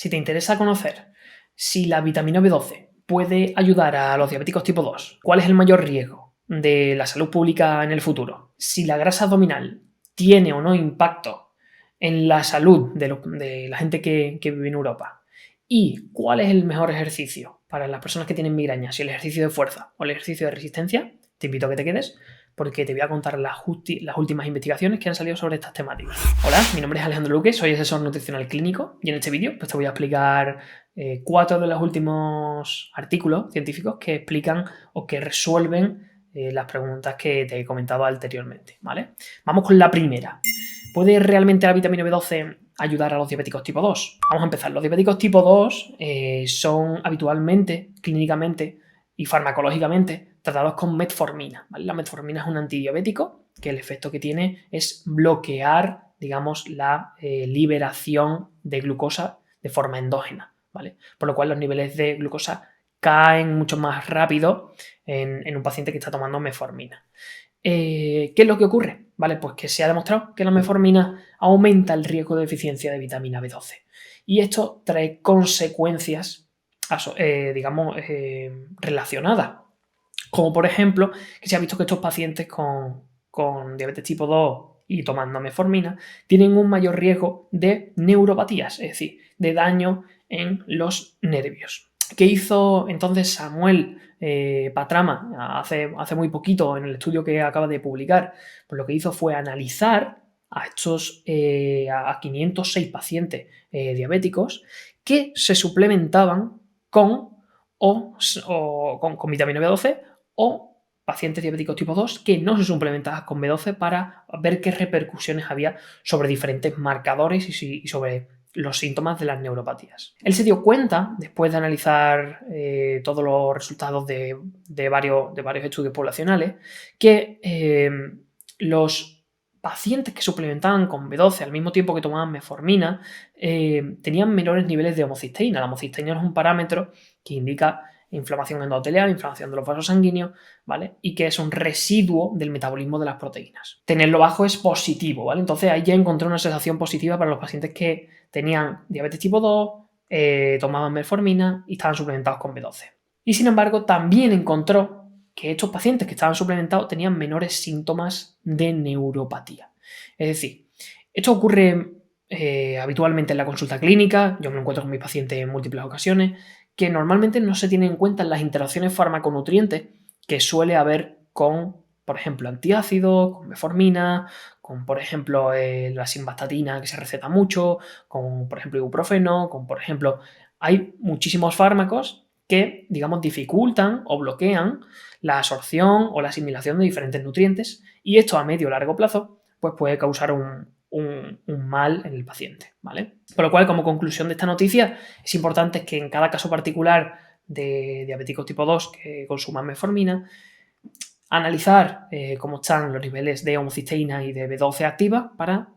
Si te interesa conocer si la vitamina B12 puede ayudar a los diabéticos tipo 2, cuál es el mayor riesgo de la salud pública en el futuro, si la grasa abdominal tiene o no impacto en la salud de la gente que vive en Europa, y cuál es el mejor ejercicio para las personas que tienen migraña, si el ejercicio de fuerza o el ejercicio de resistencia, te invito a que te quedes porque te voy a contar las últimas investigaciones que han salido sobre estas temáticas. Hola, mi nombre es Alejandro Luque, soy asesor nutricional clínico y en este vídeo pues te voy a explicar 4 de los últimos artículos científicos que explican o que resuelven las preguntas que te he comentado anteriormente, ¿vale? Vamos con la primera. ¿Puede realmente la vitamina B12 ayudar a los diabéticos tipo 2? Vamos a empezar. Los diabéticos tipo 2 son habitualmente, clínicamente y farmacológicamente tratados con metformina, ¿vale? La metformina es un antidiabético que el efecto que tiene es bloquear, digamos, la liberación de glucosa de forma endógena, ¿vale? Por lo cual los niveles de glucosa caen mucho más rápido en un paciente que está tomando metformina. ¿Qué es lo que ocurre? Vale, pues que se ha demostrado que la metformina aumenta el riesgo de deficiencia de vitamina B12 y esto trae consecuencias, digamos, relacionadas, como por ejemplo que se ha visto que estos pacientes con diabetes tipo 2 y tomando metformina tienen un mayor riesgo de neuropatías, es decir, de daño en los nervios. ¿Qué hizo entonces Samuel Patrama hace muy poquito en el estudio que acaba de publicar? Pues lo que hizo fue analizar a estos a 506 pacientes diabéticos que se suplementaban con vitamina B12 o pacientes diabéticos tipo 2 que no se suplementaban con B12 para ver qué repercusiones había sobre diferentes marcadores y sobre los síntomas de las neuropatías. Él se dio cuenta, después de analizar todos los resultados de varios estudios poblacionales, que los pacientes que suplementaban con B12 al mismo tiempo que tomaban metformina tenían menores niveles de homocisteína. La homocisteína es un parámetro que indica inflamación endotelial, inflamación de los vasos sanguíneos, ¿vale? Y que es un residuo del metabolismo de las proteínas. Tenerlo bajo es positivo, ¿vale? Entonces ahí ya encontré una sensación positiva para los pacientes que tenían diabetes tipo 2, tomaban metformina y estaban suplementados con B12. Y sin embargo, también encontró que estos pacientes que estaban suplementados tenían menores síntomas de neuropatía. Es decir, esto ocurre habitualmente en la consulta clínica, yo me lo encuentro con mis pacientes en múltiples ocasiones, que normalmente no se tienen en cuenta en las interacciones farmaconutrientes que suele haber con, por ejemplo, antiácidos, con metformina, con, por ejemplo, la simvastatina que se receta mucho, con, por ejemplo, ibuprofeno, con, por ejemplo, hay muchísimos fármacos que, digamos, dificultan o bloquean la absorción o la asimilación de diferentes nutrientes y esto a medio o largo plazo pues puede causar un mal en el paciente, ¿vale? Por lo cual, como conclusión de esta noticia, es importante que en cada caso particular de diabéticos tipo 2 que consuman metformina, analizar cómo están los niveles de homocisteína y de B12 activa para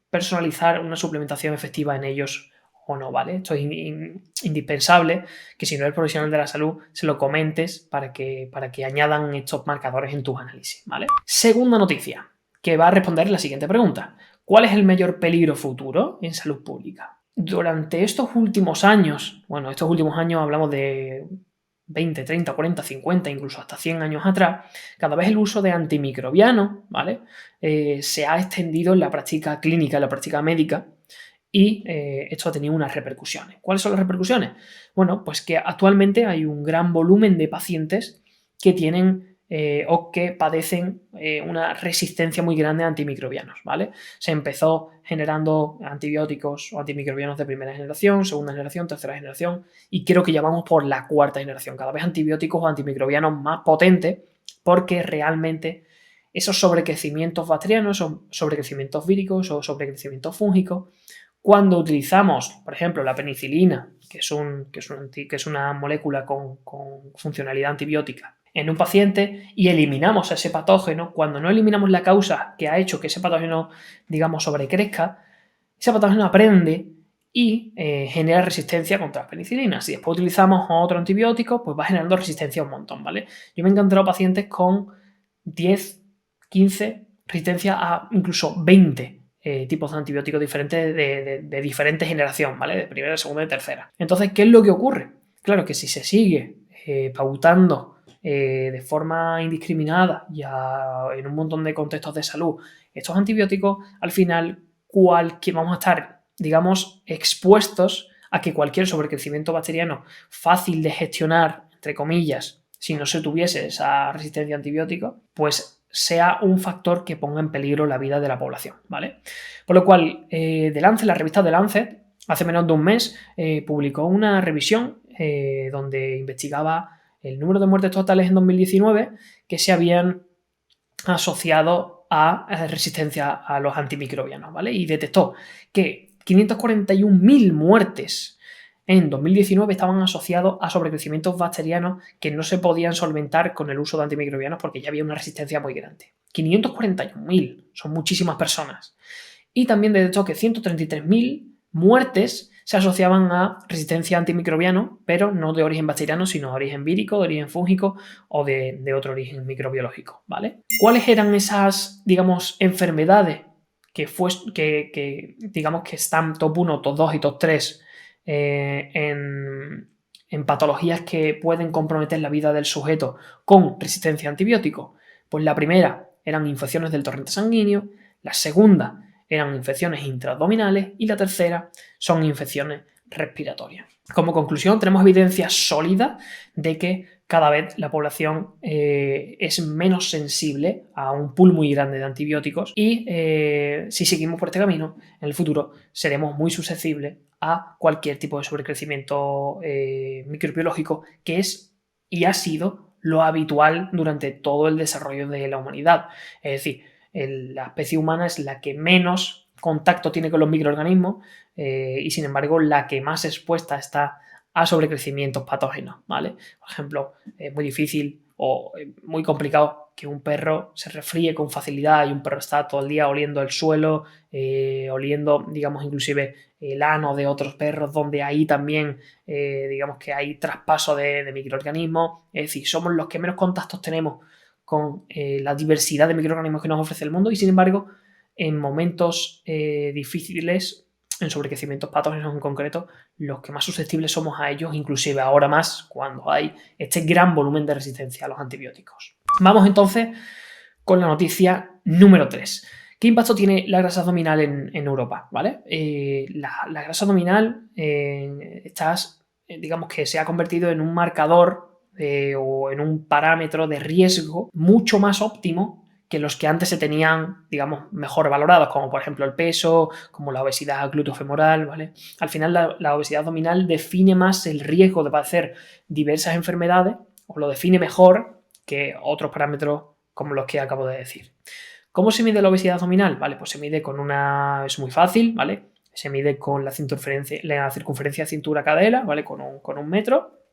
personalizar una suplementación efectiva en ellos o no, ¿vale? Esto es indispensable que si no eres profesional de la salud se lo comentes para que añadan estos marcadores en tus análisis, ¿vale? Segunda noticia, que va a responder la siguiente pregunta. ¿Cuál es el mayor peligro futuro en salud pública? Durante estos últimos años, bueno, estos últimos años hablamos de 20, 30, 40, 50, incluso hasta 100 años atrás, cada vez el uso de antimicrobianos, ¿vale? Se ha extendido en la práctica clínica, en la práctica médica, y esto ha tenido unas repercusiones. ¿Cuáles son las repercusiones? Bueno, pues que actualmente hay un gran volumen de pacientes que tienen o que padecen una resistencia muy grande a antimicrobianos, ¿vale? Se empezó generando antibióticos o antimicrobianos de primera generación, segunda generación, tercera generación y creo que ya vamos por la cuarta generación, cada vez antibióticos o antimicrobianos más potentes porque realmente esos sobrecrecimientos bacterianos, o sobrecrecimientos víricos o sobrecrecimientos fúngicos, cuando utilizamos, por ejemplo, la penicilina, que es una molécula con funcionalidad antibiótica, en un paciente y eliminamos ese patógeno, cuando no eliminamos la causa que ha hecho que ese patógeno, digamos, sobrecrezca, ese patógeno aprende y genera resistencia contra las penicilinas. Si después utilizamos otro antibiótico, pues va generando resistencia un montón, ¿vale? Yo me he encontrado pacientes con 10, 15, resistencia a incluso 20 tipos de antibióticos diferentes de diferente generación, ¿vale? De primera, segunda y tercera. Entonces, ¿qué es lo que ocurre? Claro que si se sigue pautando de forma indiscriminada y en un montón de contextos de salud estos antibióticos, al final vamos a estar, digamos, expuestos a que cualquier sobrecrecimiento bacteriano fácil de gestionar, entre comillas, si no se tuviese esa resistencia a antibióticos, pues sea un factor que ponga en peligro la vida de la población, ¿vale? Por lo cual, la revista The Lancet, hace menos de un mes, publicó una revisión donde investigaba el número de muertes totales en 2019 que se habían asociado a resistencia a los antimicrobianos, ¿vale? Y detectó que 541.000 muertes en 2019 estaban asociados a sobrecrecimientos bacterianos que no se podían solventar con el uso de antimicrobianos porque ya había una resistencia muy grande. 541.000, son muchísimas personas. Y también detectó que 133.000 muertes se asociaban a resistencia a antimicrobiano, pero no de origen bacteriano, sino de origen vírico, de origen fúngico o de otro origen microbiológico, ¿vale? ¿Cuáles eran esas, digamos, enfermedades que digamos que están top 1, top 2 y top 3 en patologías que pueden comprometer la vida del sujeto con resistencia a antibióticos? Pues la primera eran infecciones del torrente sanguíneo, la segunda eran infecciones intraabdominales y la tercera son infecciones respiratorias. Como conclusión, tenemos evidencia sólida de que cada vez la población es menos sensible a un pool muy grande de antibióticos y si seguimos por este camino, en el futuro seremos muy susceptibles a cualquier tipo de sobrecrecimiento microbiológico que es y ha sido lo habitual durante todo el desarrollo de la humanidad. Es decir, la especie humana es la que menos contacto tiene con los microorganismos y sin embargo la que más expuesta está a sobrecrecimientos patógenos, ¿vale? Por ejemplo, es muy difícil o muy complicado que un perro se resfríe con facilidad y un perro está todo el día oliendo el suelo, oliendo, digamos, inclusive el ano de otros perros, donde ahí también, digamos que hay traspaso de microorganismos. Es decir, somos los que menos contactos tenemos con la diversidad de microorganismos que nos ofrece el mundo y sin embargo en momentos difíciles, en sobrecrecimientos patógenos en concreto, los que más susceptibles somos a ellos, inclusive ahora más cuando hay este gran volumen de resistencia a los antibióticos. Vamos entonces con la noticia número 3. ¿Qué impacto tiene la grasa abdominal en Europa? ¿Vale? La grasa abdominal digamos que se ha convertido en un marcador o en un parámetro de riesgo mucho más óptimo que los que antes se tenían, digamos, mejor valorados, como por ejemplo el peso, como la obesidad glúteo-femoral, ¿vale? Al final la obesidad abdominal define más el riesgo de padecer diversas enfermedades o lo define mejor que otros parámetros como los que acabo de decir. ¿Cómo se mide la obesidad abdominal? Vale, pues se mide es muy fácil, ¿vale? Se mide con la circunferencia cintura-cadera, ¿vale? Con un metro.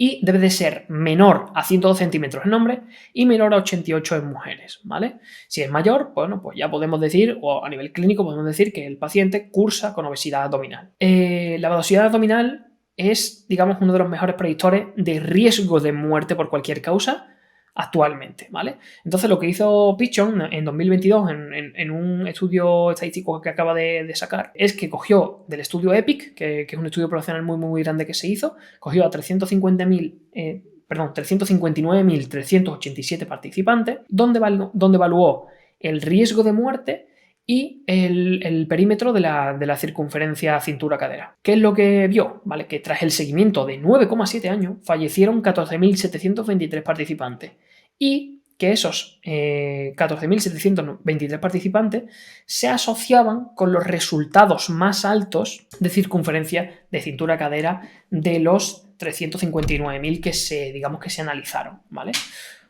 Y debe de ser menor a 102 centímetros en hombres y menor a 88 en mujeres, ¿vale? Si es mayor, bueno, pues ya podemos decir, o a nivel clínico podemos decir que el paciente cursa con obesidad abdominal. La obesidad abdominal es, digamos, uno de los mejores predictores de riesgo de muerte por cualquier causa actualmente, ¿vale? Entonces lo que hizo Pichon en 2022 en un estudio estadístico que acaba de sacar es que cogió del estudio EPIC, que es un estudio poblacional muy muy grande que se hizo, cogió a 359.387 participantes, donde evaluó el riesgo de muerte y el perímetro de la circunferencia cintura-cadera. ¿Qué es lo que vio? ¿Vale? Que tras el seguimiento de 9,7 años fallecieron 14.723 participantes y que esos 14.723 participantes se asociaban con los resultados más altos de circunferencia de cintura-cadera de los 359.000 digamos que se analizaron, ¿vale?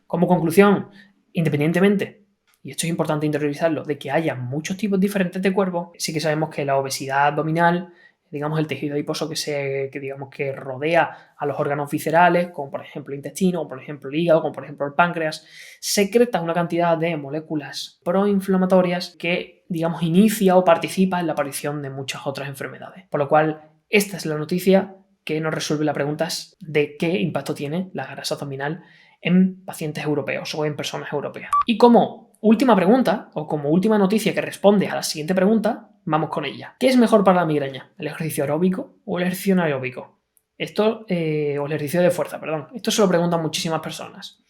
Como conclusión, independientemente, y esto es importante interiorizarlo, de que haya muchos tipos diferentes de cuerpos, sí que sabemos que la obesidad abdominal, digamos el tejido adiposo digamos que rodea a los órganos viscerales, como por ejemplo el intestino, o por ejemplo el hígado, como por ejemplo el páncreas, secreta una cantidad de moléculas proinflamatorias que, digamos, inicia o participa en la aparición de muchas otras enfermedades. Por lo cual, esta es la noticia que nos resuelve la pregunta de qué impacto tiene la grasa abdominal en pacientes europeos o en personas europeas. Y como última pregunta, o como última noticia que responde a la siguiente pregunta, vamos con ella. ¿Qué es mejor para la migraña? ¿El ejercicio aeróbico o el ejercicio anaeróbico? O el ejercicio de fuerza, perdón. Esto se lo preguntan muchísimas personas.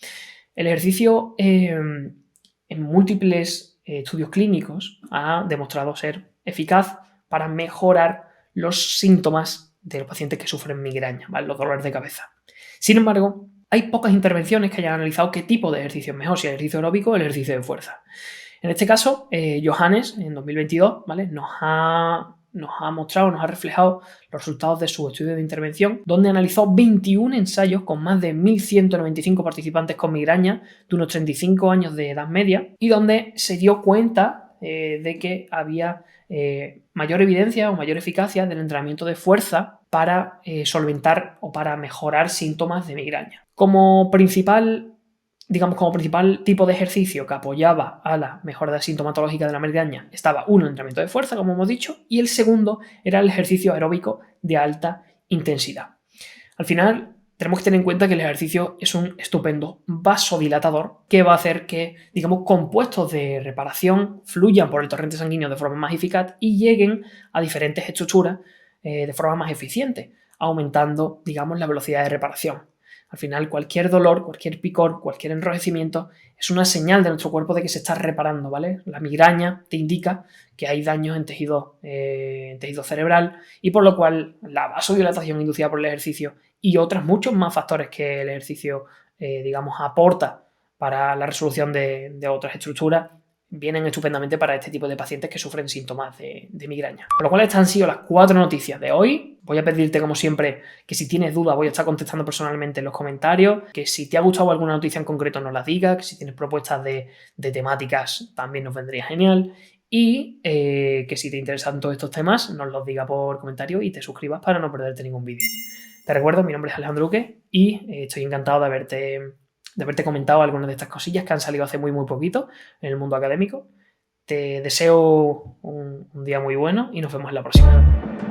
El ejercicio en múltiples estudios clínicos ha demostrado ser eficaz para mejorar los síntomas de los pacientes que sufren migraña, ¿vale? Los dolores de cabeza. Sin embargo, hay pocas intervenciones que hayan analizado qué tipo de ejercicio es mejor, si el ejercicio aeróbico o el ejercicio de fuerza. En este caso, Johannes, en 2022, ¿vale? nos ha mostrado, nos ha reflejado los resultados de su estudio de intervención, donde analizó 21 ensayos con más de 1.195 participantes con migraña de unos 35 años de edad media, y donde se dio cuenta de que había mayor evidencia o mayor eficacia del entrenamiento de fuerza para solventar o para mejorar síntomas de migraña. Como principal tipo de ejercicio que apoyaba a la mejora de sintomatológica de la migraña estaba uno, el entrenamiento de fuerza, como hemos dicho, y el segundo era el ejercicio aeróbico de alta intensidad. Al final, tenemos que tener en cuenta que el ejercicio es un estupendo vasodilatador que va a hacer que, compuestos de reparación fluyan por el torrente sanguíneo de forma más eficaz y lleguen a diferentes estructuras de forma más eficiente, aumentando, la velocidad de reparación. Al final, cualquier dolor, cualquier picor, cualquier enrojecimiento es una señal de nuestro cuerpo de que se está reparando, ¿vale? La migraña te indica que hay daños en tejido cerebral, y por lo cual la vasodilatación inducida por el ejercicio y otros muchos más factores que el ejercicio, aporta para la resolución de otras estructuras, vienen estupendamente para este tipo de pacientes que sufren síntomas de migraña. Por lo cual, estas han sido las 4 noticias de hoy. Voy a pedirte, como siempre, que si tienes dudas voy a estar contestando personalmente en los comentarios, que si te ha gustado alguna noticia en concreto nos la digas, que si tienes propuestas de temáticas también nos vendría genial, y que si te interesan todos estos temas nos los digas por comentario y te suscribas para no perderte ningún vídeo. Te recuerdo, mi nombre es Alejandro Duque y estoy encantado de haberte comentado algunas de estas cosillas que han salido hace muy poquito en el mundo académico. Te deseo un día muy bueno y nos vemos en la próxima.